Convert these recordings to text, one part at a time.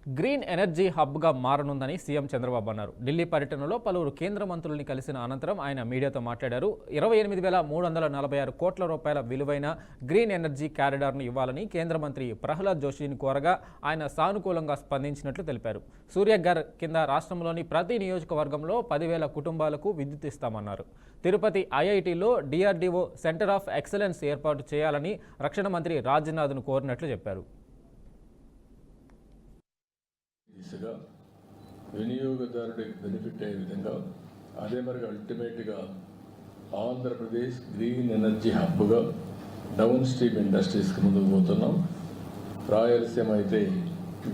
Green energy హబ్గా మారనుందని CM Chandrababu అన్నారు. ఢిల్లీ పర్యటనలో పలువురు కేంద్ర మంత్రుల్ని కలిసిన అనంతరం ఆయన మీడియాతో మాట్లాడారు. 28,346 కోట్ల రూపాయల విలువైన గ్రీన్ ఎనర్జీ కారిడార్ను ఇవ్వాలని కేంద్ర మంత్రి ప్రహ్లాద్ జోషిని కోరగా ఆయన సానుకూలంగా స్పందించినట్లు తెలిపారు. సూర్యఘర్ కింద రాష్ట్రంలోని ప్రతి నియోజకవర్గంలో 10,000 కుటుంబాలకు విద్యుత్ ఇస్తామన్నారు. తిరుపతి ఐఐటీలో డిఆర్డీఓ సెంటర్ ఆఫ్ ఎక్సలెన్స్ ఏర్పాటు చేయాలని రక్షణ మంత్రి రాజ్నాథ్ను కోరినట్లు చెప్పారు. దిశగా వినియోగదారుడికి బెనిఫిట్ అయ్యే విధంగా అదే మరి అల్టిమేట్గా ఆంధ్రప్రదేశ్ గ్రీన్ ఎనర్జీ హబ్గా డౌన్ స్ట్రీమ్ ఇండస్ట్రీస్కి ముందుకు పోతున్నాం. రాయలసీమ అయితే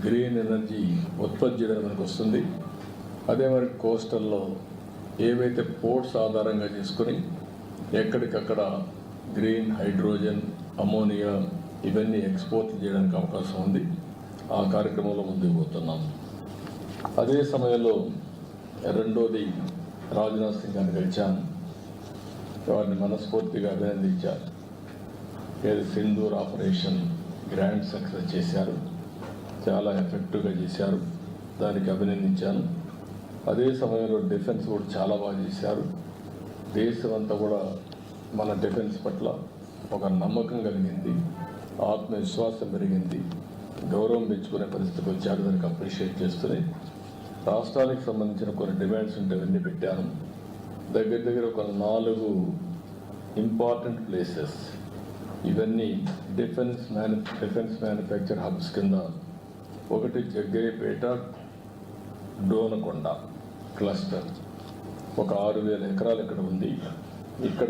గ్రీన్ ఎనర్జీ ఉత్పత్తి చేయడం మనకు వస్తుంది. అదే మరి కోస్టల్లో ఏవైతే పోర్ట్స్ ఆధారంగా చేసుకొని ఎక్కడికక్కడ గ్రీన్ హైడ్రోజన్, అమోనియా ఇవన్నీ ఎక్స్పోర్ట్ చేయడానికి అవకాశం ఉంది. ఆ కార్యక్రమంలో ముందుకు పోతున్నాం. అదే సమయంలో రెండోది రాజ్నాథ్ సింగ్ గారిని కలిశాను. వారిని మనస్ఫూర్తిగా అభినందించారు. ఏది సింధూర్ ఆపరేషన్ గ్రాండ్ సక్సెస్ చేశారు, చాలా ఎఫెక్టివ్గా చేశారు, దానికి అభినందించాను. అదే సమయంలో డిఫెన్స్ కూడా చాలా బాగా చేశారు. దేశం అంతా కూడా మన డిఫెన్స్ పట్ల ఒక నమ్మకం కలిగింది, ఆత్మవిశ్వాసం పెరిగింది, గౌరవం పెంచుకునే పరిస్థితికి వచ్చారు. దానికి అప్రిషియేట్ చేస్తున్నాయి. రాష్ట్రానికి సంబంధించిన కొన్ని డిమాండ్స్ ఉంటే అవన్నీ పెట్టాను. దగ్గర ఒక 4 ఇంపార్టెంట్ ప్లేసెస్ ఇవన్నీ డిఫెన్స్ మ్యానుఫ్యాక్చర్ హబ్స్ కింద. ఒకటి జగ్గయ్యపేట డోనకొండ క్లస్టర్, ఒక 6,000 ఎకరాలు ఇక్కడ ఉంది. ఇక్కడ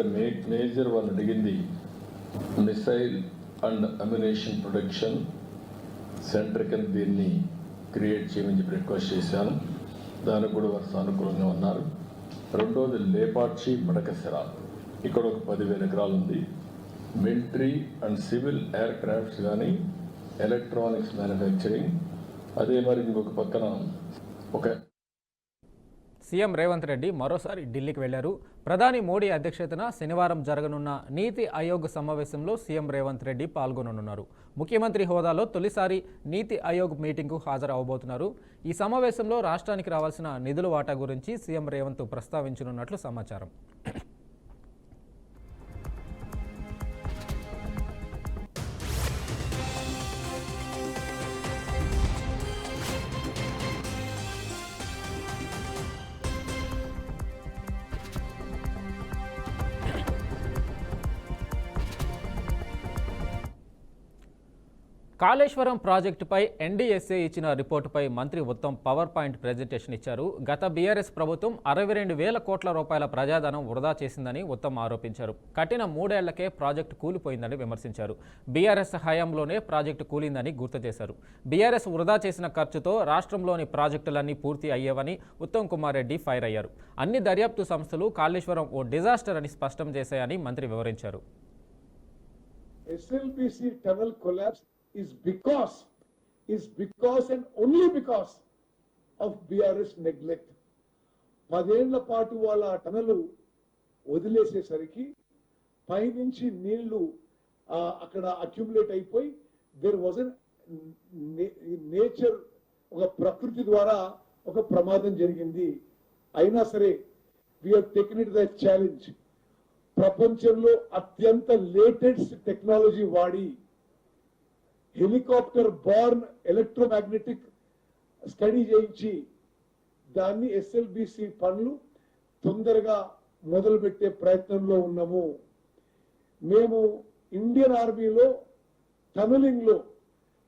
మేజర్ వాళ్ళు అడిగింది missile and ammunition production centre కింద దీన్ని క్రియేట్ చేయమని చెప్పి రిక్వెస్ట్ చేశాను. దానికి కూడా వారు సానుకూలంగా ఉన్నారు. రెండోది లేపాక్షి మడకసిర, ఇక్కడ ఒక 10,000 ఎకరాలు ఉంది. Military and civil air crafts కానీ ఎలక్ట్రానిక్స్ మ్యానుఫ్యాక్చరింగ్. అదే మరి ఇంకొక పక్కన ఒక సీఎం రేవంత్ రెడ్డి మరోసారి ఢిల్లీకి వెళ్లారు. ప్రధాని మోడీ అధ్యక్షతన శనివారం జరగనున్న నీతి ఆయోగ్ సమావేశంలో సీఎం రేవంత్ రెడ్డి పాల్గొననున్నారు. ముఖ్యమంత్రి హోదాలో తొలిసారి నీతి ఆయోగ్ మీటింగ్కు హాజరవబోతున్నారు. ఈ సమావేశంలో రాష్ట్రానికి రావాల్సిన నిధుల వాటా గురించి సీఎం రేవంత్ ప్రస్తావించనున్నట్లు సమాచారం. కాళేశ్వరం ప్రాజెక్టుపై ఎన్డీఎస్ఏ ఇచ్చిన రిపోర్టుపై మంత్రి ఉత్తమ్ పవర్ పాయింట్ ప్రెజెంటేషన్ ఇచ్చారు. గత బీఆర్ఎస్ ప్రభుత్వం 62,000 కోట్ల రూపాయల ప్రజాధనం వృధా చేసిందని ఉత్తమ్ ఆరోపించారు. కట్టిన 3 ఏళ్లకే ప్రాజెక్టు కూలిపోయిందని విమర్శించారు. బీఆర్ఎస్ హయాంలోనే ప్రాజెక్టు కూలిందని గుర్తు చేశారు. బీఆర్ఎస్ వృధా చేసిన ఖర్చుతో రాష్ట్రంలోని ప్రాజెక్టులన్నీ పూర్తి అయ్యేవని ఉత్తమ్ కుమార్ రెడ్డి ఫైర్ అయ్యారు. అన్ని దర్యాప్తు సంస్థలు కాళేశ్వరం ఓ డిజాస్టర్ అని స్పష్టం చేశాయని మంత్రి వివరించారు. is because and only because of BRS neglect. 10 ఏళ్ల పాటు వాళ్ళ టనలు వదిలేసేసరికి పైనుంచి నీళ్లు అక్కడ అక్యుములేట్ అయిపోయి దేర్ వాజ్ నేచర్, ఒక ప్రకృతి ద్వారా ఒక ప్రమాదం జరిగింది. అయినా సరే we have taken it as a challenge. ప్రపంచంలో అత్యంత లేటెస్ట్ టెక్నాలజీ వాడి హెలికాప్టర్ బార్న్ ఎలక్ట్రోమాగ్నెటిక్ స్టడీ చేయించి దాన్ని ఎస్ఎల్బిసి పనులు తొందరగా మొదలుపెట్టే ప్రయత్నంలో ఉన్నాము. మేము ఇండియన్ ఆర్మీలో టనలింగ్ లో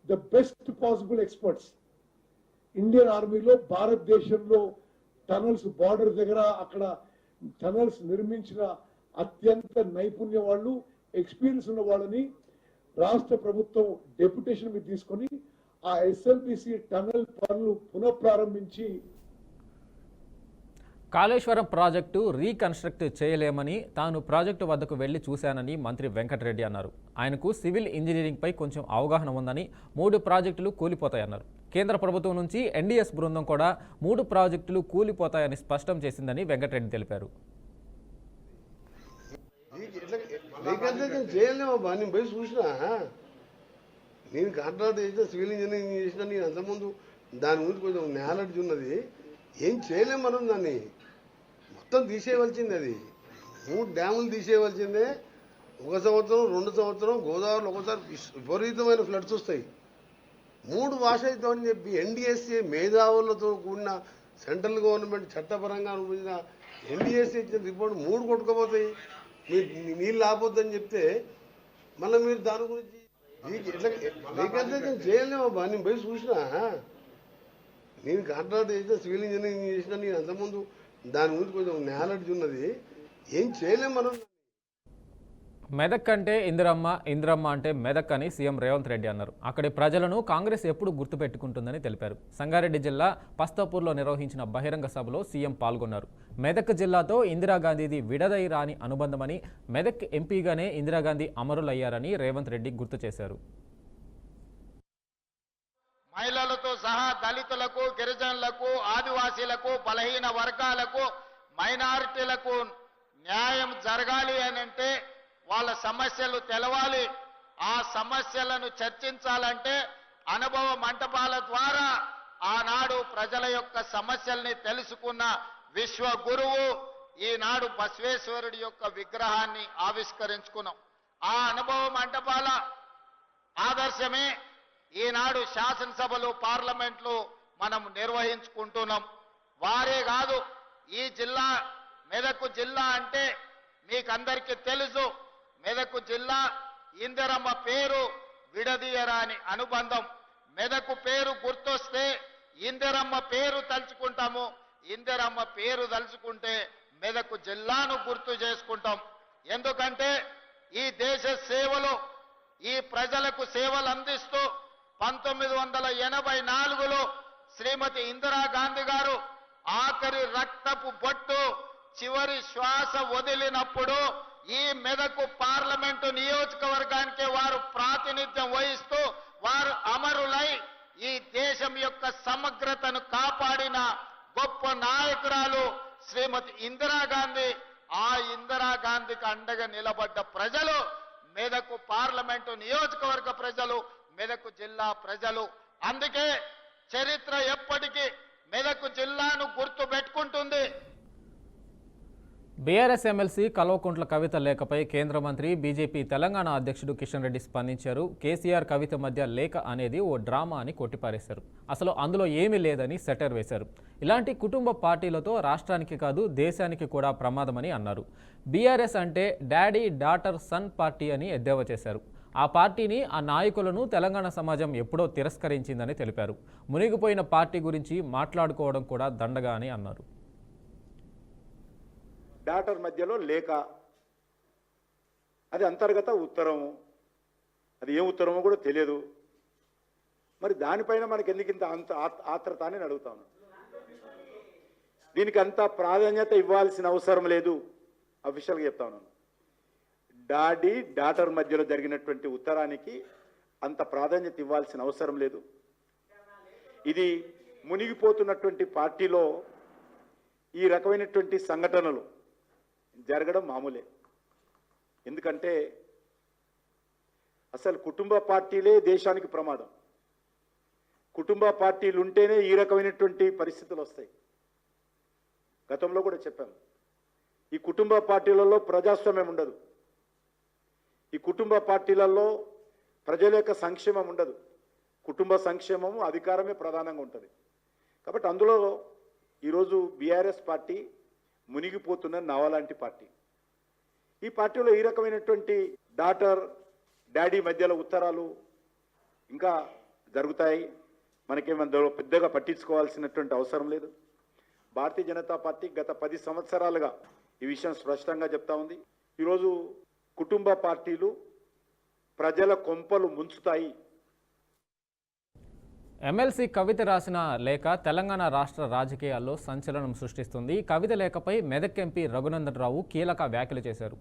the best possible experts. Indian ఆర్మీలో భారతదేశంలో టనల్స్ బార్డర్ దగ్గర అక్కడ టనల్స్ నిర్మించిన అత్యంత నైపుణ్య వాళ్ళు, ఎక్స్పీరియన్స్ ఉన్న వాళ్ళని రాష్ట్ర ప్రభుత్వం డెప్యుటేషన్ మీద తీసుకొని ఆ ఎస్ఎల్బిసి టనల్ పనులు పునఃప్రారంభించి కాళేశ్వరం ప్రాజెక్టు రీకన్స్ట్రక్ట్ చేయలేమని తాను ప్రాజెక్టు వద్దకు వెళ్లి చూశానని మంత్రి వెంకటరెడ్డి అన్నారు. ఆయనకు సివిల్ ఇంజనీరింగ్పై కొంచెం అవగాహన ఉందని 3 ప్రాజెక్టులు కూలిపోతాయన్నారు. కేంద్ర ప్రభుత్వం నుంచి ఎన్డీఎస్ బృందం కూడా 3 ప్రాజెక్టులు కూలిపోతాయని స్పష్టం చేసిందని వెంకటరెడ్డి తెలిపారు. నేను పోయి చూసినా, నేను కాంట్రాక్ట్ చేసిన, సివిల్ ఇంజనీరింగ్ చేసిన, నేను అంతకుముందు దాని గురించి కొంచెం నాలెడ్జ్ ఉన్నది. ఏం చేయలేం మనం, దాన్ని మొత్తం తీసేయవలసింది. అది 3 డ్యాములు తీసేయవలసిందే. 1 సంవత్సరం 2 సంవత్సరం గోదావరిలో ఒకసారి విపరీతమైన ఫ్లడ్స్ వస్తాయి. 3 వాష్ అవుతామని చెప్పి ఎన్డీఎస్ఏ మేధావులతో కూడిన సెంట్రల్ గవర్నమెంట్ చట్టపరంగా అనుభవించిన ఎన్డీఎస్ఏ ఇచ్చిన రిపోర్ట్ 3 కొట్టుకుపోతాయి. మీరు నీళ్ళు ఆపొద్దని చెప్తే మళ్ళీ మీరు దాని గురించి చేయలేమబ్బా. నేను పోయి చూసినా, నేను కాంట్రాక్ట్ చేసిన, సివిల్ ఇంజనీరింగ్ చేసిన, నేను అంతకుముందు దాని గురించి కొంచెం నాలెడ్జ్ ఉన్నది. ఏం చేయలేం మనం. మెదక్ అంటే ఇందిరమ్మ అంటే మెదక్ అని సీఎం రేవంత్ రెడ్డి అన్నారు. అక్కడి ప్రజలను కాంగ్రెస్ ఎప్పుడు గుర్తుపెట్టుకుంటుందని తెలిపారు. సంగారెడ్డి జిల్లా పస్తాపూర్లో నిర్వహించిన బహిరంగ సభలో సీఎం పాల్గొన్నారు. మెదక్ జిల్లాతో ఇందిరాగాంధీది విడదై రాని అనుబంధమని, మెదక్ ఎంపీగానే ఇందిరాగాంధీ అమరులయ్యారని రేవంత్ రెడ్డి గుర్తు చేశారు. మహిళలతో సహా దళితులకు, గిరిజనులకు, ఆదివాసీలకు, బలహీన వర్గాలకు, మైనారిటీలకు న్యాయం జరగాలి అనంటే వాళ్ళ సమస్యలు తెలవాలి. ఆ సమస్యలను చర్చించాలంటే అనుభవ మంటపాల ద్వారా ఆనాడు ప్రజల యొక్క సమస్యల్ని తెలుసుకున్న విశ్వ గురువు ఈనాడు బసవేశ్వరుడి యొక్క విగ్రహాన్ని ఆవిష్కరించుకున్నాం. ఆ అనుభవ మంటపాల ఆదర్శమే ఈనాడు శాసనసభలు, పార్లమెంట్లు మనం నిర్వహించుకుంటున్నాం. వారే కాదు, ఈ జిల్లా మెదక్ జిల్లా అంటే మీకందరికీ తెలుసు. మెదక్ జిల్లా ఇందిరమ్మ పేరు విడదీయరాని అనుబంధం. మెదక్ పేరు గుర్తొస్తే ఇందిరమ్మ పేరు తలుచుకుంటాము. ఇందిరమ్మ పేరు తలుచుకుంటే మెదక్ జిల్లాను గుర్తు చేసుకుంటాం. ఎందుకంటే ఈ దేశ సేవలో ఈ ప్రజలకు సేవలు అందిస్తూ 1984లో శ్రీమతి ఇందిరాగాంధీ గారు ఆఖరి రక్తపు బొట్టు, చివరి శ్వాస వదిలినప్పుడు ఈ మెదక్ పార్లమెంటు నియోజకవర్గానికి వారు ప్రాతినిధ్యం వహిస్తూ వారు అమరులై ఈ దేశం యొక్క సమగ్రతను కాపాడిన గొప్ప నాయకురాలు శ్రీమతి ఇందిరాగాంధీ. ఆ ఇందిరాగాంధీకి అండగా నిలబడ్డ ప్రజలు మెదక్ పార్లమెంటు నియోజకవర్గ ప్రజలు, మెదక్ జిల్లా ప్రజలు. అందుకే చరిత్ర ఎప్పటికీ మెదక్ జిల్లాను గుర్తు పెట్టుకుంటుంది. బీఆర్ఎస్ ఎమ్మెల్సీ కల్వకుంట్ల కవిత లేఖపై కేంద్ర మంత్రి బీజేపీ తెలంగాణ అధ్యక్షుడు కిషన్ రెడ్డి స్పందించారు. కేసీఆర్ కవిత మధ్య లేఖ అనేది ఓ డ్రామా అని కొట్టిపారేశారు. అసలు అందులో ఏమీ లేదని సెటర్ వేశారు. ఇలాంటి కుటుంబ పార్టీలతో రాష్ట్రానికి కాదు దేశానికి కూడా ప్రమాదమని అన్నారు. బీఆర్ఎస్ అంటే డాడీ డాటర్ సన్ పార్టీ అని ఎద్దేవా చేశారు. ఆ పార్టీని, ఆ నాయకులను తెలంగాణ సమాజం ఎప్పుడో తిరస్కరించిందని తెలిపారు. మునిగిపోయిన పార్టీ గురించి మాట్లాడుకోవడం కూడా దండగా అని అన్నారు. డాటర్ మధ్యలో లేఖ, అది అంతర్గత ఉత్తరము, అది ఏం ఉత్తరమో కూడా తెలియదు. మరి దానిపైన మనకి ఎందుకు ఇంత ఆత్రత అని అడుగుతాను. దీనికి అంత ప్రాధాన్యత ఇవ్వాల్సిన అవసరం లేదు. అఫీషియల్గా చెప్తా ఉన్నాను. డాడీ డాటర్ మధ్యలో జరిగినటువంటి ఉత్తరానికి అంత ప్రాధాన్యత ఇవ్వాల్సిన అవసరం లేదు. ఇది మునిగిపోతున్నటువంటి పార్టీలో ఈ రకమైనటువంటి సంఘటనలు జరగడం మామూలే. ఎందుకంటే అసలు కుటుంబ పార్టీలే దేశానికి ప్రమాదం. కుటుంబ పార్టీలు ఉంటేనే ఈ రకమైనటువంటి పరిస్థితులు వస్తాయి. గతంలో కూడా చెప్పాను, ఈ కుటుంబ పార్టీలలో ప్రజాస్వామ్యం ఉండదు. ఈ కుటుంబ పార్టీలలో ప్రజల యొక్క సంక్షేమం ఉండదు. కుటుంబ సంక్షేమము, అధికారమే ప్రధానంగా ఉంటుంది. కాబట్టి అందులో ఈరోజు బీఆర్ఎస్ పార్టీ మునిగిపోతున్న నవలాంటి పార్టీ. ఈ పార్టీలో ఈ రకమైనటువంటి డాటర్ డాడీ మధ్యలో ఉత్తరాలు ఇంకా జరుగుతాయి. మనకేమందులో పెద్దగా పట్టించుకోవాల్సినటువంటి అవసరం లేదు. భారతీయ జనతా పార్టీ గత 10 సంవత్సరాలుగా ఈ విషయం స్పష్టంగా చెప్తా ఉంది. ఈరోజు కుటుంబ పార్టీలు ప్రజల కొంపలు ముంచుతాయి. ఎమ్మెల్సీ కవిత రాసిన లేఖ తెలంగాణ రాష్ట్ర రాజకీయాల్లో సంచలనం సృష్టిస్తుంది. కవిత లేఖపై మెదక్ ఎంపీ రఘునందన్ రావు కీలక వ్యాఖ్యలు చేశారు.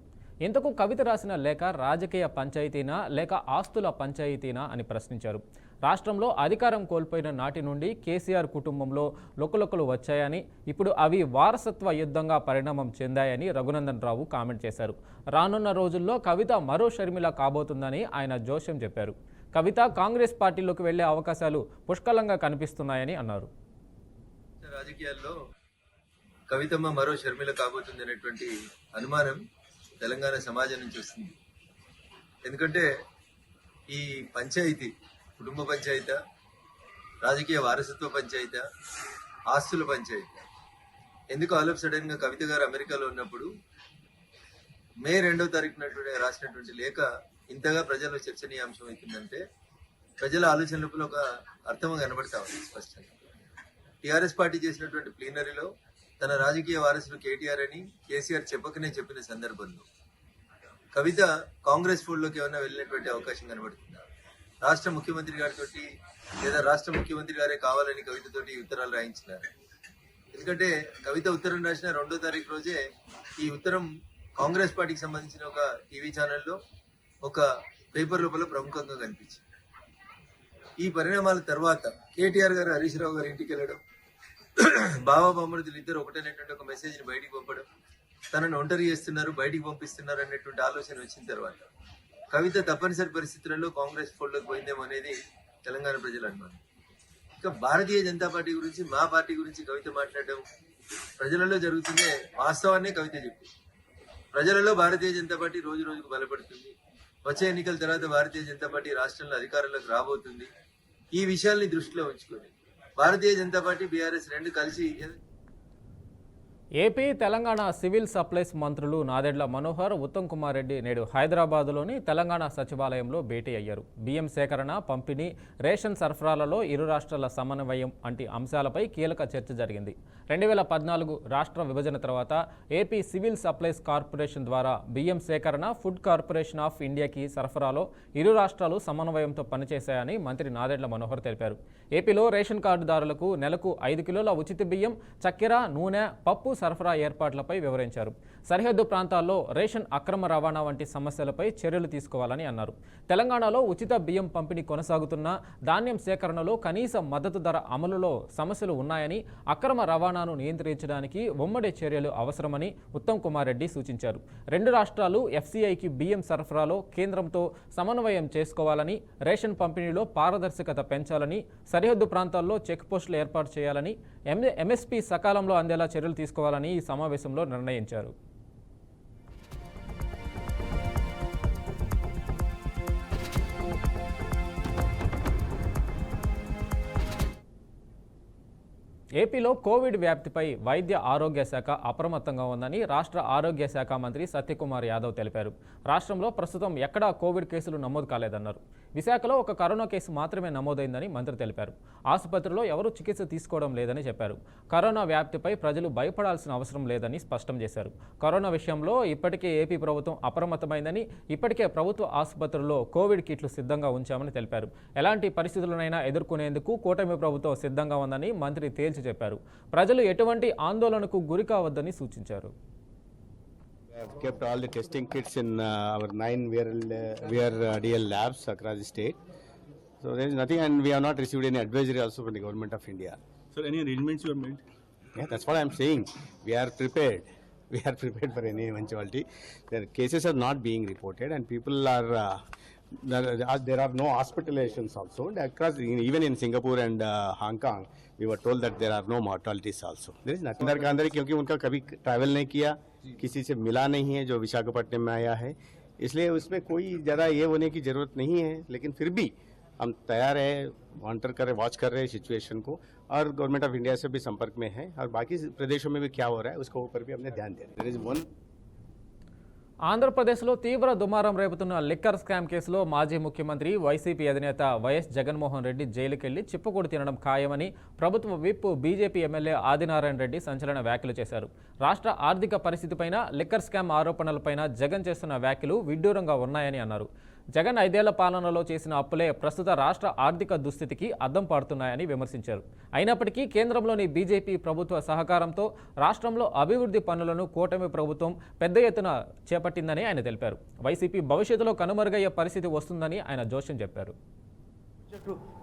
ఇంతకు కవిత రాసిన లేఖ రాజకీయ పంచాయతీనా లేక ఆస్తుల పంచాయతీనా అని ప్రశ్నించారు. రాష్ట్రంలో అధికారం కోల్పోయిన నాటి నుండి కేసీఆర్ కుటుంబంలో లొక్కులొక్కులు వచ్చాయని, ఇప్పుడు అవి వారసత్వ యుద్ధంగా పరిణామం చెందాయని రఘునందన్ రావు కామెంట్ చేశారు. రానున్న రోజుల్లో కవిత మరో షర్మిల కాబోతుందని ఆయన జోస్యం చెప్పారు. కవిత కాంగ్రెస్ పార్టీలోకి వెళ్లే అవకాశాలు పుష్కలంగా కనిపిస్తున్నాయని అన్నారు. రాజకీయాల్లో కవితమ్మ మరో షర్మిల కాబోతుంది అనేటువంటి అనుమానం తెలంగాణ సమాజం నుంచి వస్తుంది. ఎందుకంటే ఈ పంచాయతీ కుటుంబ పంచాయతీ, రాజకీయ వారసత్వ పంచాయతీ, ఆస్తుల పంచాయతీ ఎందుకు ఆల్ ఆఫ్ సడన్ గా కవిత గారు అమెరికాలో ఉన్నప్పుడు మే 2వ తారీఖున రాసినటువంటి లేఖ ఇంతగా ప్రజల్లో చర్చనీయాంశం అవుతుందంటే ప్రజల ఆలోచనలో ఒక అర్థం కనబడతా ఉంది స్పష్టంగా. టీఆర్ఎస్ పార్టీ చేసినటువంటి ప్లీనరీలో తన రాజకీయ వారసులు కేటీఆర్ అని కేసీఆర్ చెప్పకనే చెప్పిన సందర్భంలో కవిత కాంగ్రెస్ ఫోల్డ్లోకి ఏమైనా వెళ్ళినటువంటి అవకాశం కనబడుతుందా? రాష్ట్ర ముఖ్యమంత్రి గారితో లేదా రాష్ట్ర ముఖ్యమంత్రి గారే కావాలని కవితతోటి ఉత్తరాలు రాయించినారు. ఎందుకంటే కవిత ఉత్తరం రాసిన 2వ తారీఖు రోజే ఈ ఉత్తరం కాంగ్రెస్ పార్టీకి సంబంధించిన ఒక టీవీ ఛానల్లో ఒక పేపర్ లోపల ప్రముఖంగా కనిపించింది. ఈ పరిణామాల తర్వాత కేటీఆర్ గారు హరీష్ రావు గారి ఇంటికి వెళ్ళడం, బాబా బామ్మడుతులు ఇద్దరు ఒకటనేటువంటి ఒక మెసేజ్ని బయటికి పంపడం, తనను ఒంటరి చేస్తున్నారు, బయటికి పంపిస్తున్నారు అనేటువంటి ఆలోచన వచ్చిన తర్వాత కవిత తప్పనిసరి పరిస్థితులలో కాంగ్రెస్ ఫోల్డ్లోకి పోయిందేమో అనేది తెలంగాణ ప్రజల అనుమానం. ఇక భారతీయ జనతా పార్టీ గురించి, మా పార్టీ గురించి కవిత మాట్లాడడం ప్రజలలో జరుగుతుందే వాస్తవాన్నే కవిత చెప్పి. ప్రజలలో భారతీయ జనతా పార్టీ రోజు రోజుకు బలపడుతుంది. వచ్చే ఎన్నికల తర్వాత భారతీయ జనతా పార్టీ రాష్ట్రంలో అధికారంలోకి రాబోతుంది. ఈ విషయాల్ని దృష్టిలో ఉంచుకొని భారతీయ జనతా పార్టీ, బీఆర్ఎస్ రెండు కలిసి ఏపీ, తెలంగాణ సివిల్ సప్లైస్ మంత్రులు నాదెండ్ల మనోహర్, ఉత్తమ్ కుమార్ రెడ్డి నేడు హైదరాబాదులోని తెలంగాణ సచివాలయంలో భేటీ అయ్యారు. బియ్యం సేకరణ, పంపిణీ, రేషన్ సరఫరాలలో ఇరు రాష్ట్రాల సమన్వయం వంటి అంశాలపై కీలక చర్చ జరిగింది. 2014 రాష్ట్ర విభజన తర్వాత ఏపీ సివిల్ సప్లైస్ కార్పొరేషన్ ద్వారా బియ్యం సేకరణ, ఫుడ్ కార్పొరేషన్ ఆఫ్ ఇండియాకి సరఫరాలో ఇరు రాష్ట్రాలు సమన్వయంతో పనిచేశాయని మంత్రి నాదెండ్ల మనోహర్ తెలిపారు. ఏపీలో రేషన్ కార్డుదారులకు నెలకు 5 కిలోల ఉచిత బియ్యం, చక్కెర, నూనె, పప్పు సరఫరా ఏర్పాట్లపై వివరించారు. సరిహద్దు ప్రాంతాల్లో రేషన్ అక్రమ రవాణా వంటి సమస్యలపై చర్యలు తీసుకోవాలని అన్నారు. తెలంగాణలో ఉచిత బియ్యం పంపిణీ కొనసాగుతున్నా ధాన్యం సేకరణలో కనీస మద్దతు ధర అమలులో సమస్యలు ఉన్నాయని, అక్రమ రవాణాను నియంత్రించడానికి ఉమ్మడి చర్యలు అవసరమని ఉత్తమ్ కుమార్ రెడ్డి సూచించారు. 2 రాష్ట్రాలు ఎఫ్సీఐకి బియ్యం సరఫరాలో కేంద్రంతో సమన్వయం చేసుకోవాలని, రేషన్ పంపిణీలో పారదర్శకత పెంచాలని, సరిహద్దు ప్రాంతాల్లో చెక్ పోస్టులు ఏర్పాటు చేయాలని, ఎంఎస్పీ సకాలంలో అందేలా చర్యలు తీసుకోవాలని ఈ సమావేశంలో నిర్ణయించారు. ఏపీలో కోవిడ్ వ్యాప్తిపై వైద్య ఆరోగ్య శాఖ అప్రమత్తంగా ఉందని రాష్ట్ర ఆరోగ్య శాఖ మంత్రి సత్యకుమార్ యాదవ్ తెలిపారు. రాష్ట్రంలో ప్రస్తుతం ఎక్కడా కోవిడ్ కేసులు నమోదు కాలేదన్నారు. విశాఖలో ఒక కరోనా కేసు మాత్రమే నమోదైందని మంత్రి తెలిపారు. ఆసుపత్రిలో ఎవరూ చికిత్స తీసుకోవడం లేదని చెప్పారు. కరోనా వ్యాప్తిపై ప్రజలు భయపడాల్సిన అవసరం లేదని స్పష్టం చేశారు. కరోనా విషయంలో ఇప్పటికే ఏపీ ప్రభుత్వం అప్రమత్తమైందని, ఇప్పటికే ప్రభుత్వ ఆసుపత్రుల్లో కోవిడ్ కిట్లు సిద్ధంగా ఉంచామని తెలిపారు. ఎలాంటి పరిస్థితులనైనా ఎదుర్కొనేందుకు కూటమి ప్రభుత్వం సిద్ధంగా ఉందని మంత్రి తేల్చి చెప్పారు. ప్రజలు ఎటువంటి ఆందోళనకు గురి కావద్దని సూచించారు. We have kept all the testing kits in our 9 VRDL labs across the state. So there is nothing, and we have not received any advisory also from the government of India. Sir, any arrangements you have made? Yeah, that's what I am saying. We are prepared. We are prepared for any eventuality. The cases are not being reported, and people are. There are no hospitalizations also. Across, even in Singapore and Hong Kong, we were told that there are no mortalities also. There is nothing. अंदर का अंदर, क्योंकि उनका कभी travel नहीं किया, किसी से मिला नहीं है जो विशाखापट्टनम में आया है, इसलिए उसमें कोई ज़्यादा ये होने की ज़रूरत नहीं है. लेकिन फिर भी हम तैयार है, मॉनिटर कर रहे, वॉच कर रहे हैं सिचुएशन को, और गवर्नमेंट ऑफ इंडिया से भी संपर्क में है, और बाकी प्रदेशों में भी क्या हो रहा है उसके ऊपर भी हमने ध्यान दे रहे हैं. ఆంధ్రప్రదేశ్లో తీవ్ర దుమారం రేపుతున్న లిక్కర్ స్కామ్ కేసులో మాజీ ముఖ్యమంత్రి వైసీపీ అధినేత వైఎస్ జగన్మోహన్ రెడ్డి జైలుకెళ్లి చిప్పకూడు తినడం ఖాయమని ప్రభుత్వ whip BJP MLA Adinarayana Reddy సంచలన వ్యాఖ్యలు చేశారు. రాష్ట్ర ఆర్థిక పరిస్థితిపైన, లిక్కర్ స్కామ్ ఆరోపణలపైన జగన్ చేస్తున్న వ్యాఖ్యలు విడ్డూరంగా ఉన్నాయని అన్నారు. జగన్ 5 ఏళ్ల పాలనలో చేసిన అప్పులే ప్రస్తుత రాష్ట్ర ఆర్థిక దుస్థితికి అద్దం పాడుతున్నాయని విమర్శించారు. అయినప్పటికీ కేంద్రంలోని బీజేపీ ప్రభుత్వ సహకారంతో రాష్ట్రంలో అభివృద్ధి పనులను కూటమి ప్రభుత్వం పెద్ద ఎత్తున చేపట్టిందని ఆయన తెలిపారు. వైసీపీ భవిష్యత్తులో కనుమరుగయ్యే పరిస్థితి వస్తుందని ఆయన జోస్యం చెప్పారు.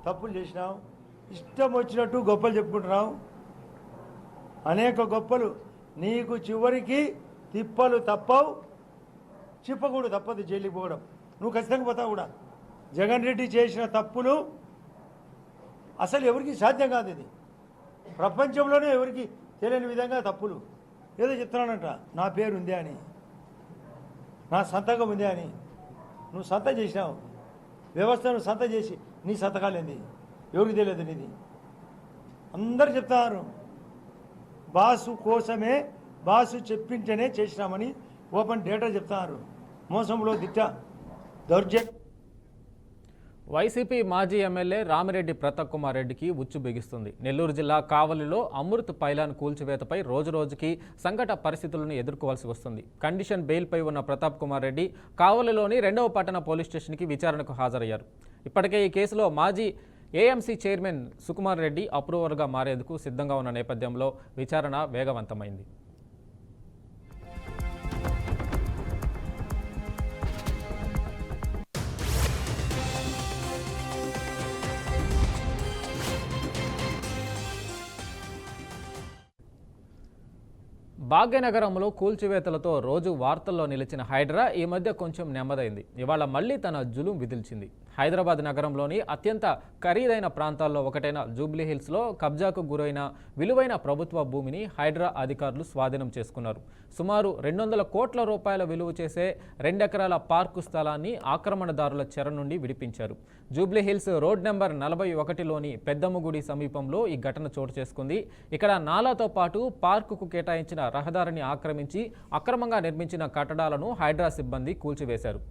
తప్పులు చేసినావు, ఇష్టం వచ్చినట్టు గొప్పలు చెప్పుకుంటున్నావు. అనేక గొప్పలు నీకు చివరికి తిప్పలు తప్పవు, చిప్పకూడదు, తప్పదు జైలుకి పోవడం. నువ్వు ఖచ్చితంగా పోతావు కూడా. జగన్ రెడ్డి చేసిన తప్పులు అసలు ఎవరికి సాధ్యం కాదు. ఇది ప్రపంచంలోనే ఎవరికి తెలియని విధంగా తప్పులు. ఏదో చెప్తున్నానంట, నా పేరు ఉంది అని, నా సంతకం ఉంది అని. నువ్వు సంత చేసినావు, వ్యవస్థను సంత చేసి నీ సంతకాలేంది ఎవరికి తెలియదు నీది. అందరు చెప్తున్నారు బాసు కోసమే, బాసు చెప్పింటేనే చేసినామని ఓపెన్ డేటా చెప్తున్నారు. మోసంలో దిట్ట, దౌర్జన్యం. వైసీపీ మాజీ ఎమ్మెల్యే రామిరెడ్డి ప్రతాప్ కుమార్ రెడ్డికి ఉచ్చు బిగిస్తుంది. నెల్లూరు జిల్లా కావలిలో అమృత్ పైలాన్ కూల్చివేతపై రోజురోజుకి సంకట పరిస్థితులను ఎదుర్కోవాల్సి వస్తుంది. కండిషన్ బెయిల్పై ఉన్న ప్రతాప్ కుమార్ రెడ్డి కావలిలోని 2వ పట్టణ పోలీస్ స్టేషన్కి విచారణకు హాజరయ్యారు. ఇప్పటికే ఈ కేసులో మాజీ ఏఎంసీ చైర్మన్ సుకుమార్ రెడ్డి అప్రూవర్గా మారేందుకు సిద్ధంగా ఉన్న నేపథ్యంలో విచారణ వేగవంతమైంది. భాగ్యనగరంలో కూల్చివేతలతో రోజు వార్తల్లో నిలిచిన హైడ్రా ఈ మధ్య కొంచెం నెమ్మదైంది. ఇవాళ మళ్లీ తన జులుం విదిల్చింది. హైదరాబాద్ నగరంలోని అత్యంత ఖరీదైన ప్రాంతాల్లో ఒకటైన జూబ్లీహిల్స్లో కబ్జాకు గురైన విలువైన ప్రభుత్వ భూమిని హైడ్రా అధికారులు స్వాధీనం చేసుకున్నారు. సుమారు 200 కోట్ల రూపాయల విలువ చేసే 2 ఎకరాల పార్కు స్థలాన్ని ఆక్రమణదారుల చెర నుండి విడిపించారు. జూబ్లీహిల్స్ రోడ్ నెంబర్ 41లోని పెద్దమ్మగుడి సమీపంలో ఈ ఘటన చోటు చేసుకుంది. ఇక్కడ నాలాతో పాటు పార్కుకు కేటాయించిన రహదారిని ఆక్రమించి అక్రమంగా నిర్మించిన కట్టడాలను హైడ్రా సిబ్బంది కూల్చివేశారు.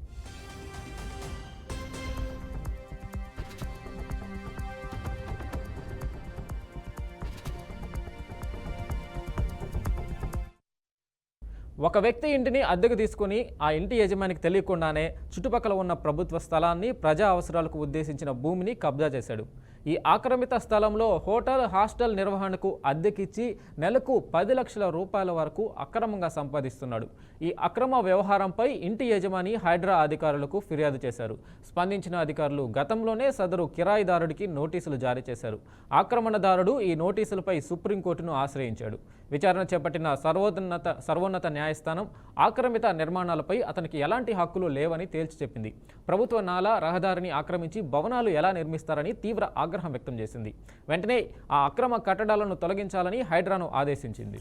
ఒక వ్యక్తి ఇంటిని అద్దెకు తీసుకుని ఆ ఇంటి యజమానికి తెలియకుండానే చుట్టుపక్కల ఉన్న ప్రభుత్వ స్థలాన్ని ప్రజా అవసరాలకు ఉద్దేశించిన భూమిని కబ్జా చేశాడు. ఈ ఆక్రమిత స్థలంలో హోటల్, హాస్టల్ నిర్వహణకు అద్దెకిచ్చి నెలకు 10 లక్షల రూపాయల వరకు అక్రమంగా సంపాదిస్తున్నాడు. ఈ అక్రమ వ్యవహారంపై ఇంటి యజమాని హైడ్రా అధికారులకు ఫిర్యాదు చేశారు. స్పందించిన అధికారులు గతంలోనే సదరు కిరాయిదారుడికి నోటీసులు జారీ చేశారు. ఆక్రమణదారుడు ఈ నోటీసులపై సుప్రీంకోర్టును ఆశ్రయించాడు. విచారణ చేపట్టిన సర్వోన్నత న్యాయస్థానం ఆక్రమిత నిర్మాణాలపై అతనికి ఎలాంటి హక్కులు లేవని తేల్చి చెప్పింది. ప్రభుత్వ నాలా, రహదారిని ఆక్రమించి భవనాలు ఎలా నిర్మిస్తారని తీవ్ర ఆగ్రహం వ్యక్తం చేసింది. వెంటనే ఆ అక్రమ కట్టడాలను తొలగించాలని హైడ్రాను ఆదేశించింది.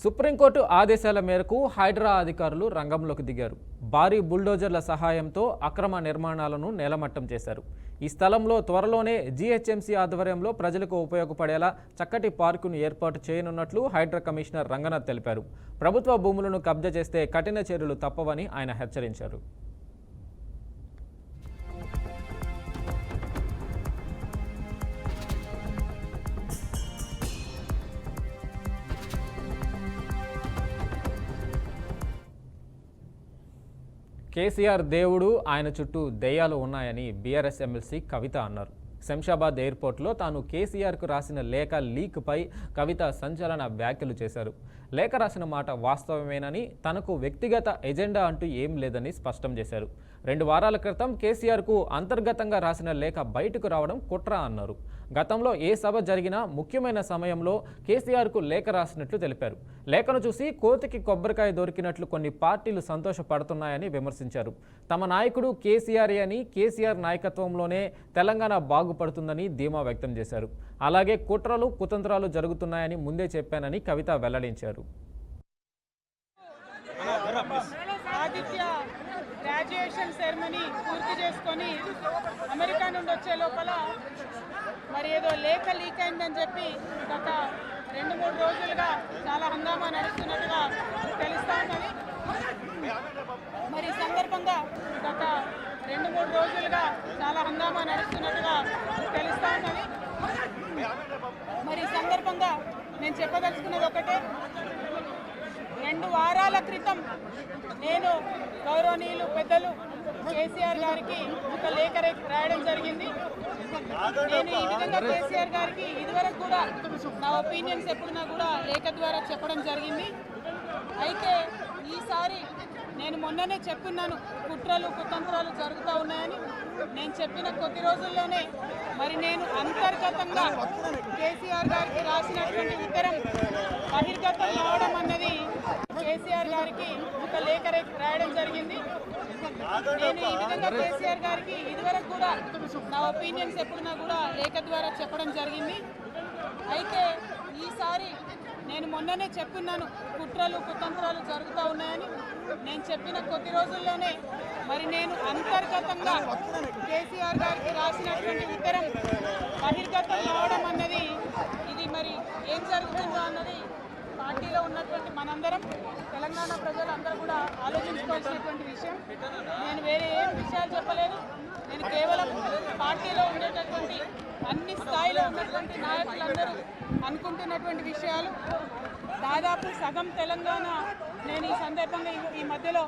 సుప్రీంకోర్టు ఆదేశాల మేరకు హైడ్రా అధికారులు రంగంలోకి దిగారు. భారీ బుల్డోజర్ల సహాయంతో అక్రమ నిర్మాణాలను నేలమట్టం చేశారు. ఈ స్థలంలో త్వరలోనే జీహెచ్ఎంసీ ఆధ్వర్యంలో ప్రజలకు ఉపయోగపడేలా చక్కటి పార్కును ఏర్పాటు చేయనున్నట్లు హైడ్రా కమిషనర్ రంగనాథ్ తెలిపారు. ప్రభుత్వ భూములను కబ్జా చేస్తే కఠిన చర్యలు తప్పవని ఆయన హెచ్చరించారు. కేసీఆర్ దేవుడు, ఆయన చుట్టూ దెయ్యాలు ఉన్నాయని బీఆర్ఎస్ ఎమ్మెల్సీ కవిత అన్నారు. శంషాబాద్ ఎయిర్పోర్ట్లో తాను కేసీఆర్కు రాసిన లేఖ లీక్పై కవిత సంచలన వ్యాఖ్యలు చేశారు. లేఖ రాసిన మాట వాస్తవమేనని, తనకు వ్యక్తిగత ఎజెండా అంటూ ఏం లేదని స్పష్టం చేశారు. 2 వారాల క్రితం కేసీఆర్కు అంతర్గతంగా రాసిన లేఖ బయటకు రావడం కుట్ర అన్నారు. గతంలో ఏ సభ జరిగినా ముఖ్యమైన సమయంలో కేసీఆర్కు లేఖ రాసినట్లు తెలిపారు. లేఖను చూసి కోతికి కొబ్బరికాయ దొరికినట్లు కొన్ని పార్టీలు సంతోషపడుతున్నాయని విమర్శించారు. తమ నాయకుడు కేసీఆర్ అని, కేసీఆర్ నాయకత్వంలోనే తెలంగాణ బాగుపడుతుందని ధీమా వ్యక్తం చేశారు. అలాగే కుట్రలు, కుతంత్రాలు జరుగుతున్నాయని ముందే చెప్పానని కవిత వెల్లడించారు. గ్రాడ్యుయేషన్ సెరమనీ పూర్తి చేసుకొని అమెరికా నుండి వచ్చే లోపల మరి ఏదో లేఖ లీక్ అయిందని చెప్పి గత 2-3 రోజులుగా చాలా హంగామా నడుస్తున్నట్టుగా తెలుస్తా ఉన్నది. మరి ఈ సందర్భంగా గత 2-3 రోజులుగా చాలా హంగామా నడుస్తున్నట్టుగా తెలుస్తా ఉన్నది. మరి ఈ సందర్భంగా నేను చెప్పదలుచుకున్నది ఒకటే, 2 వారాల క్రితం నేను గౌరవనీయులు పెద్దలు కేసీఆర్ గారికి ఒక లేఖ రాయడం జరిగింది. నేను ఈ విధంగా కేసీఆర్ గారికి ఇదివరకు కూడా నా ఒపీనియన్స్ ఎప్పుడున్నా కూడా లేఖ ద్వారా చెప్పడం జరిగింది. అయితే ఈసారి నేను మొన్ననే చెప్పున్నాను, కుట్రలు కుతంత్రాలు జరుగుతూ ఉన్నాయని. నేను చెప్పిన కొద్ది రోజుల్లోనే మరి నేను అంతర్గతంగా కేసీఆర్ గారికి రాసినటువంటి ఉత్తరం బహిర్గతం కావడం అన్నది కేసీఆర్ గారికి ఒక లేఖ రాయడం జరిగింది. నేను ఈ విధంగా కేసీఆర్ గారికి ఇదివరకు కూడా నా ఒపీనియన్స్ ఎప్పుడున్నా కూడా లేఖ ద్వారా చెప్పడం జరిగింది. అయితే ఈసారి నేను మొన్ననే చెప్పున్నాను, కుట్రలు కుతంత్రాలు జరుగుతూ ఉన్నాయని. నేను చెప్పిన కొద్ది రోజుల్లోనే మరి నేను అంతర్గతంగా కేసీఆర్ గారికి రాసినటువంటి ఉత్తరం బహిర్గతం కావడం అన్నది ఇది మరి ఏం జరుగుతుందో అన్నది పార్టీలో ఉన్నటువంటి మనందరం, తెలంగాణ ప్రజలందరూ కూడా ఆలోచించుకోవాల్సినటువంటి విషయం. నేను వేరే ఏం విషయాలు చెప్పలేదు. నేను కేవలం పార్టీలో ఉండేటటువంటి అన్ని స్థాయిలో ఉన్నటువంటి నాయకులందరూ అనుకుంటున్నటువంటి విషయాలు. దాదాపు సగం తెలంగాణ నేను ఈ సందర్భంగా ఈ మధ్యలో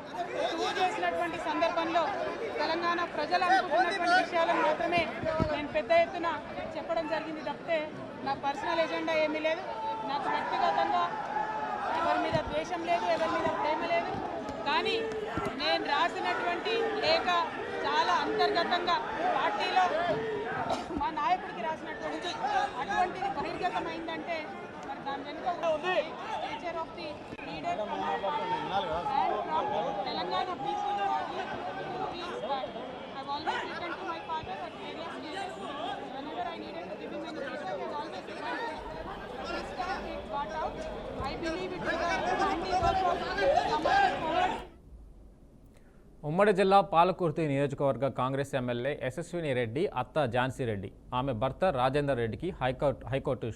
టూర్ చేసినటువంటి సందర్భంలో తెలంగాణ ప్రజలు అనుకుంటున్నటువంటి విషయాలను మాత్రమే నేను పెద్ద ఎత్తున చెప్పడం జరిగింది తప్పితే నా పర్సనల్ ఎజెండా ఏమీ లేదు. నాకు వ్యక్తిగతంగా ఎవరి మీద ద్వేషం లేదు, ఎవరి మీద ప్రేమ లేదు. కానీ నేను రాసినటువంటి లేఖ చాలా అంతర్గతంగా పార్టీలో మా నాయకుడికి రాసినటువంటి అటువంటిది బహిర్గతమైందంటే మరి దాని వెనుక ఉంది nature of the leader Telangana people I've always listened to my father at various cases. Whenever I needed to give him any letter, I've always listened to him. This time it got out. I believe it is a handiwork of someone forward. ఉమ్మడి జిల్లా పాలకుర్తి నియోజకవర్గ Congress MLA యశస్విని రెడ్డి అత్త ఝాన్సీ రెడ్డి, ఆమె భర్త రాజేందర్ రెడ్డికి high court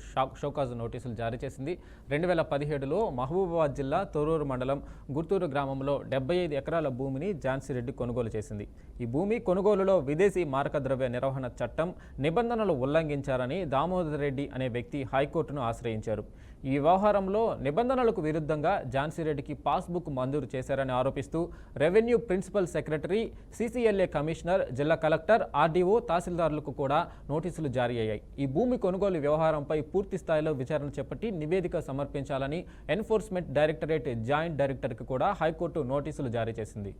show cause నోటీసులు జారీ చేసింది. 2017లో మహబూబాబాద్ జిల్లా తొర్రూరు మండలం గుర్తూరు గ్రామంలో 75 ఎకరాల భూమిని ఝాన్సీ రెడ్డి కొనుగోలు చేసింది. ఈ భూమి కొనుగోలులో విదేశీ మారకద్రవ్య నిర్వహణ చట్టం నిబంధనలు ఉల్లంఘించారని దామోదర్ రెడ్డి అనే వ్యక్తి హైకోర్టును ఆశ్రయించారు. ఈ వ్యవహారంలో నిబంధనలకు విరుద్ధంగా ఝాన్సీ రెడ్డికి పాస్బుక్ మంజూరు చేశారని ఆరోపిస్తూ revenue principal secretary, CCLA commissioner, జిల్లా కలెక్టర్, ఆర్డీఓ, తహసీల్దార్లకు కూడా నోటీసులు జారీ అయ్యాయి. ఈ భూమి కొనుగోలు వ్యవహారంపై పూర్తి స్థాయిలో విచారణ చేపట్టి నివేదిక సమర్పించాలని ఎన్ఫోర్స్మెంట్ డైరెక్టరేట్ జాయింట్ డైరెక్టర్కి కూడా హైకోర్టు నోటీసులు జారీ చేసింది.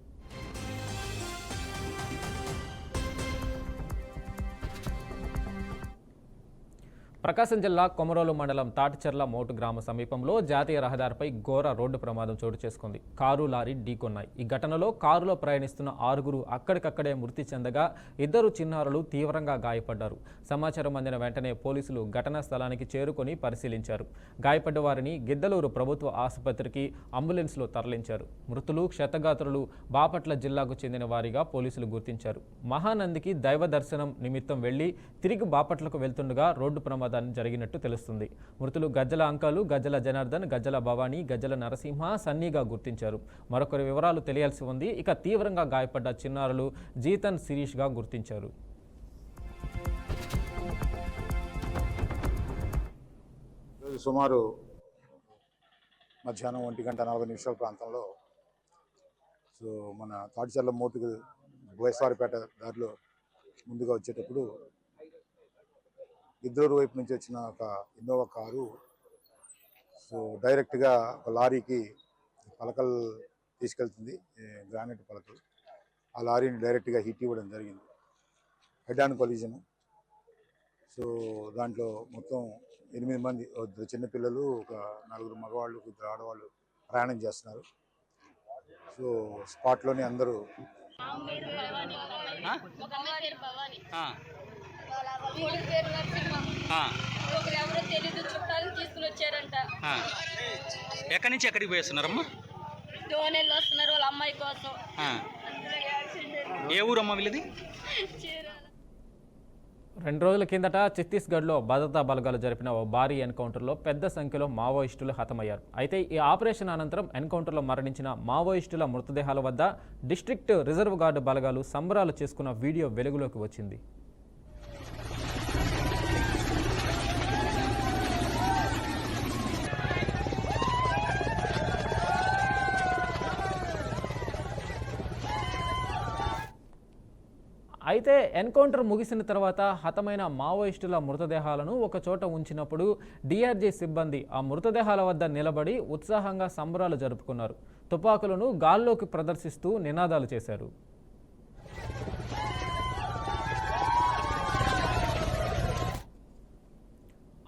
ప్రకాశం జిల్లా కొమరోలు మండలం తాటిచెర్ల మోటు గ్రామ సమీపంలో జాతీయ రహదారిపై ఘోర రోడ్డు ప్రమాదం చోటు చేసుకుంది. కారు, లారీ ఢీకొన్నాయి. ఈ ఘటనలో కారులో ప్రయాణిస్తున్న 6 అక్కడికక్కడే మృతి చెందగా 2 చిన్నారులు తీవ్రంగా గాయపడ్డారు. సమాచారం అందిన వెంటనే పోలీసులు ఘటనా స్థలానికి చేరుకొని పరిశీలించారు. గాయపడ్డ వారిని గిద్దలూరు ప్రభుత్వ ఆసుపత్రికి అంబులెన్స్లో తరలించారు. మృతులు క్షతగాత్రులు బాపట్ల జిల్లాకు చెందిన వారిగా పోలీసులు గుర్తించారు. మహానందికి దైవ దర్శనం నిమిత్తం వెళ్లి తిరిగి బాపట్లకు వెళ్తుండగా రోడ్డు ప్రమాదం జరిగినట్టు తెలుస్తుంది. మృతులు గజ్జల అంకాలు, గజ్జల జనార్దన్, గజ్జల భవానీ, గజ్జల నరసింహ, సన్నీగా గుర్తించారు. మరొకరి వివరాలు తెలియాల్సి ఉంది. ఇక తీవ్రంగా గాయపడ్డ చిన్నారులు జీతన్, శిరీష్గా గుర్తించారు. సుమారు మధ్యాహ్నం 1:40 ప్రాంతంలో మన తాటిచెర్ల మోటుకు బోయస్వారిపేట దారిలో ముందుగా వచ్చేటప్పుడు గిద్దలూరు వైపు నుంచి వచ్చిన ఒక ఇన్నోవా కారు డైరెక్ట్గా ఒక లారీకి పలకలు తీసుకెళ్తుంది, గ్రానైట్ పలకలు. ఆ లారీని డైరెక్ట్గా హిట్ ఇవ్వడం జరిగింది. Head on collision. దాంట్లో మొత్తం 8 మంది, 2 చిన్నపిల్లలు, ఒక 4 మగవాళ్ళు, 2 ఆడవాళ్ళు ప్రయాణం చేస్తున్నారు. స్పాట్లోనే అందరూ ఎవరో తెలీదు చుట్టాలు తీసుకుని వచ్చారంట. ఎక్కడి నుంచి ఎక్కడికి పోయేస్తున్నారమ్మా? డోనెళ్ళు వస్తున్నారు వాళ్ళ అమ్మాయి కోసం. ఏ ఊరమ్మా వీళ్ళది? 2 రోజుల కిందట ఛత్తీస్గఢ్లో భద్రతా బలగాలు జరిపిన ఓ భారీ ఎన్కౌంటర్లో పెద్ద సంఖ్యలో మావోయిస్టులు హతమయ్యారు. అయితే ఈ ఆపరేషన్ అనంతరం ఎన్కౌంటర్లో మరణించిన మావోయిస్టుల మృతదేహాల వద్ద డిస్ట్రిక్ట్ రిజర్వ్ గార్డు బలగాలు సంబరాలు చేసుకున్న వీడియో వెలుగులోకి వచ్చింది. అయితే ఎన్కౌంటర్ ముగిసిన తర్వాత హతమైన మావోయిస్టుల మృతదేహాలను ఒక చోట ఉంచినప్పుడు డిఆర్జీ సిబ్బంది ఆ మృతదేహాల వద్ద నిలబడి ఉత్సాహంగా సంబరాలు జరుపుకున్నారు. తుపాకులను గాల్లోకి ప్రదర్శిస్తూ నినాదాలు చేశారు.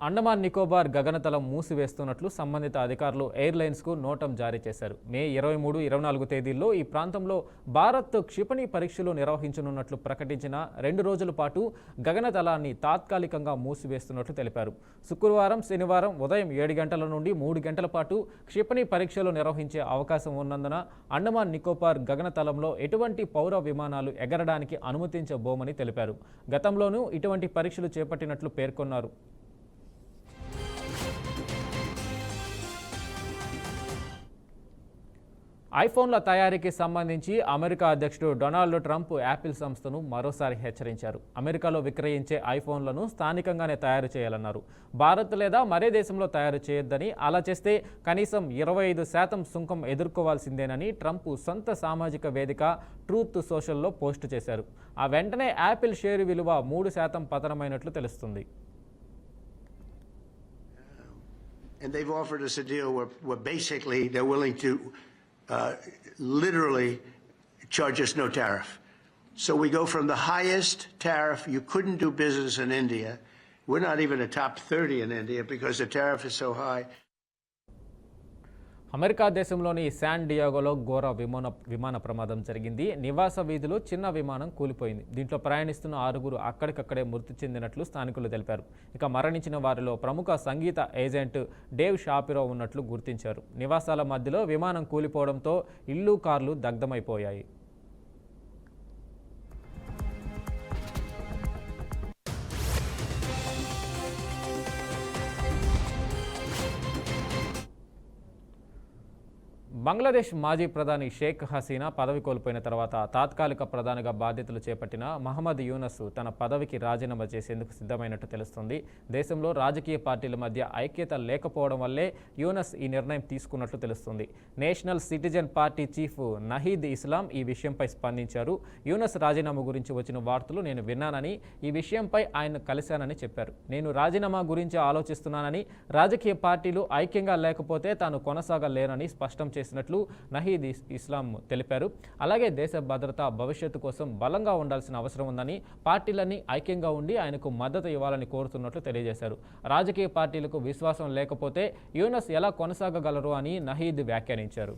అండమాన్ నికోబార్ గగనతలం మూసివేస్తున్నట్లు సంబంధిత అధికారులు ఎయిర్లైన్స్కు నోటం జారీ చేశారు. మే 23, 24 తేదీల్లో ఈ ప్రాంతంలో భారత్ క్షిపణి పరీక్షలు నిర్వహించనున్నట్లు ప్రకటించిన 2 రోజుల పాటు గగనతలాన్ని తాత్కాలికంగా మూసివేస్తున్నట్లు తెలిపారు. శుక్రవారం, శనివారం ఉదయం 7 గంటల నుండి 3 గంటల పాటు క్షిపణి పరీక్షలు నిర్వహించే అవకాశం ఉన్నందున అండమాన్ నికోబార్ గగనతలంలో ఎటువంటి పౌర విమానాలు ఎగరడానికి అనుమతించబోమని తెలిపారు. గతంలోనూ ఇటువంటి పరీక్షలు చేపట్టినట్లు పేర్కొన్నారు. ఐఫోన్ల తయారీకి సంబంధించి అమెరికా అధ్యక్షుడు డొనాల్డ్ ట్రంప్ యాపిల్ సంస్థను మరోసారి హెచ్చరించారు. అమెరికాలో విక్రయించే ఐఫోన్లను స్థానికంగానే తయారు చేయాలన్నారు. భారత్ లేదా మరే దేశంలో తయారు చేయొద్దని, అలా చేస్తే కనీసం 25% సుంకం ఎదుర్కోవాల్సిందేనని ట్రంప్ సొంత సామాజిక వేదిక ట్రూత్ సోషల్లో పోస్టు చేశారు. ఆ వెంటనే యాపిల్ షేరు విలువ 3% పతనమైనట్లు తెలుస్తుంది. And they've offered us a deal where basically they're willing to literally charge us no tariff. So we go from the highest tariff, you couldn't do business in India. We're not even a top 30 in India because the tariff is so high. America దేశంలోని San డియాగోలో ఘోర విమాన ప్రమాదం జరిగింది. నివాస వీధిలో చిన్న విమానం కూలిపోయింది. దీంట్లో ప్రయాణిస్తున్న 6 అక్కడికక్కడే మృతి చెందినట్లు స్థానికులు తెలిపారు. ఇక మరణించిన వారిలో ప్రముఖ సంగీత ఏజెంట్ డేవ్ షాపిరో ఉన్నట్లు గుర్తించారు. నివాసాల మధ్యలో విమానం కూలిపోవడంతో ఇళ్ళు, కార్లు దగ్ధమైపోయాయి. బంగ్లాదేశ్ మాజీ ప్రధాని షేక్ హసీనా పదవి కోల్పోయిన తర్వాత తాత్కాలిక ప్రధానిగా బాధ్యతలు చేపట్టిన మహమ్మద్ యూనస్ తన పదవికి రాజీనామా చేసేందుకు సిద్ధమైనట్టు తెలుస్తుంది. దేశంలో రాజకీయ పార్టీల మధ్య ఐక్యత లేకపోవడం వల్లే యూనస్ ఈ నిర్ణయం తీసుకున్నట్లు తెలుస్తుంది. National citizen party chief Nahid Islam ఈ విషయంపై స్పందించారు. యూనస్ రాజీనామా గురించి వచ్చిన వార్తలు నేను విన్నానని, ఈ విషయంపై ఆయన కలిశానని చెప్పారు. నేను రాజీనామా గురించి ఆలోచిస్తున్నానని, రాజకీయ పార్టీలు ఐక్యంగా లేకపోతే తాను కొనసాగలేనని స్పష్టం చేసినట్లు నహీద్ ఇస్లాం తెలిపారు. అలాగే దేశ భద్రత, భవిష్యత్తు కోసం బలంగా ఉండాల్సిన అవసరం ఉందని, పార్టీలన్నీ ఐక్యంగా ఉండి ఆయనకు మద్దతు ఇవ్వాలని కోరుతున్నట్లు తెలియజేశారు. రాజకీయ పార్టీలకు విశ్వాసం లేకపోతే యూనస్ ఎలా కొనసాగగలరు అని నహీద్ వ్యాఖ్యానించారు.